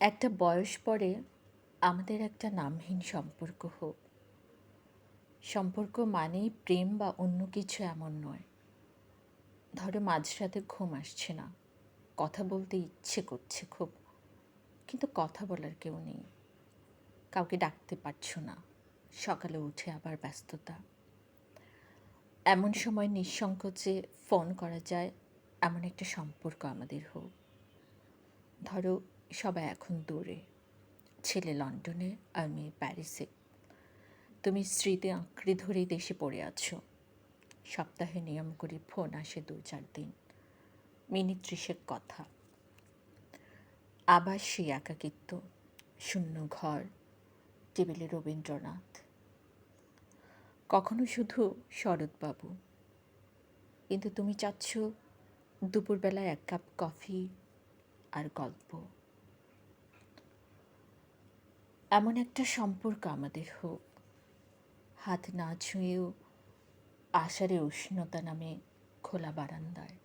একটা বয়স পরে আমাদের একটা নামহীন সম্পর্ক হোক। সম্পর্ক মানেই প্রেম বা অন্য কিছু এমন নয়। ধরো মাঝরাতে ঘুম আসছে না, কথা বলতে ইচ্ছে করছে খুব, কিন্তু কথা বলার কেউ নেই। কাউকে ডাকতে পারছো না, সকালে উঠে আবার ব্যস্ততা। এমন সময় নিঃসংকোচে ফোন করা যায় এমন একটা সম্পর্ক আমাদের হোক। ধরো সবাই এখন দূরে, ছেলে লন্ডনে আর মেয়ে প্যারিসে। তুমি স্মৃতি আঁকড়ে ধরেই দেশে পড়ে আছো। সপ্তাহে নিয়ম করে ফোন আসে ২-৪ দিন, মিনিট ৩০ কথা। আবার সেই একাকিত্ব, শূন্য ঘর, টেবিলে রবীন্দ্রনাথ, কখনো শুধু শরৎবাবু। কিন্তু তুমি চাচ্ছ দুপুরবেলায় ১ কাপ কফি আর গল্প। এমন একটা সম্পর্ক আমাদের হোক, হাত না ছুঁয়েও আষাঢ়ে উষ্ণতা নামে খোলা বারান্দায়।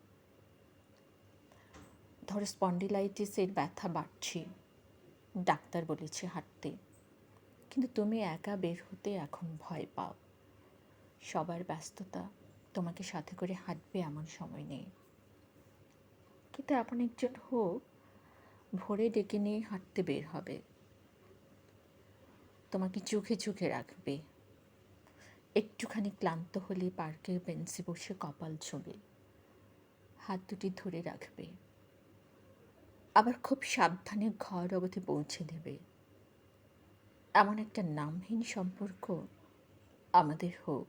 ধরো স্পন্ডিলাইটিসের ব্যথা বাড়ছে, ডাক্তার বলেছে হাঁটতে, কিন্তু তুমি একা বের হতে এখন ভয় পাও। সবার ব্যস্ততা, তোমাকে সাথে করে হাঁটবে এমন সময় নেই। কিন্তু এমন একজন হোক, ভোরে ডেকে নিয়ে হাঁটতে বের হবে, তোমাকে চোখে চোখে রাখবে। একটুখানি ক্লান্ত হলে পার্কের বেঞ্চে বসে কপাল ছোঁবে, হাত দুটি ধরে রাখবে, আবার খুব সাবধানে ঘর অবধি পৌঁছে দেবে। এমন একটা নামহীন সম্পর্ক আমাদের হোক।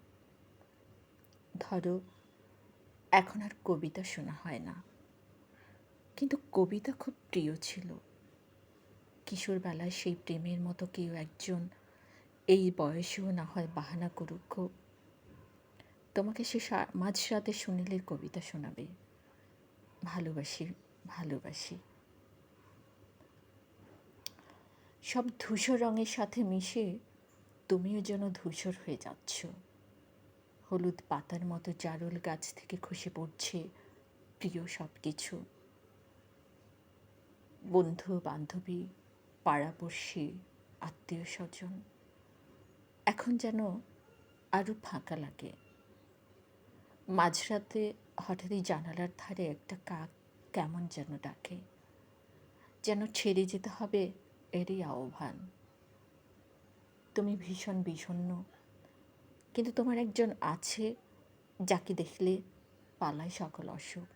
ধরো এখন আর কবিতা শোনা হয় না, কিন্তু কবিতা খুব প্রিয় ছিল। কিশোরবেলায় সেই প্রেমের মতো কেউ একজন এই বয়সেও না হয় বাহানা করুক, তোমাকে সে মাঝরাতে সুনীলের কবিতা শোনাবে, ভালোবাসি ভালোবাসি। সব ধূসর রঙের সাথে মিশে তুমিও যেন ধূসর হয়ে যাচ্ছ। হলুদ পাতার মতো জারুল গাছ থেকে খসে পড়ছে প্রিয় সব কিছু। বন্ধু বান্ধবী, পাড়াপড়শি, আত্মীয় স্বজন, এখন যেন আরও ফাঁকা লাগে। মাঝরাতে হঠাৎই জানালার ধারে একটা কাক কেমন যেন ডাকে, যেন ছেড়ে যেতে হবে এরই আহ্বান। তুমি ভীষণ বিষণ্ণ, কিন্তু তোমার একজন আছে যাকে দেখলে পালায় সকল অসুখ।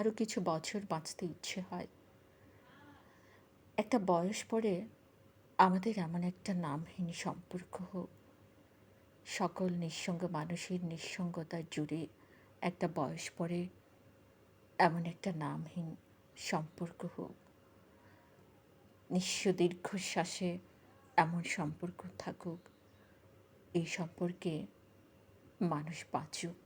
আরও কিছু বছর বাঁচতে ইচ্ছে হয়। একটা বয়স পরে আমাদের এমন একটা নামহীন সম্পর্ক হোক। সকল নিঃসঙ্গ মানুষের নিঃসঙ্গতা জুড়ে একটা বয়স পরে এমন একটা নামহীন সম্পর্ক হোক। নিঃস্ব দীর্ঘশ্বাসে এমন সম্পর্ক থাকুক, এই সম্পর্কে মানুষ বাঁচুক।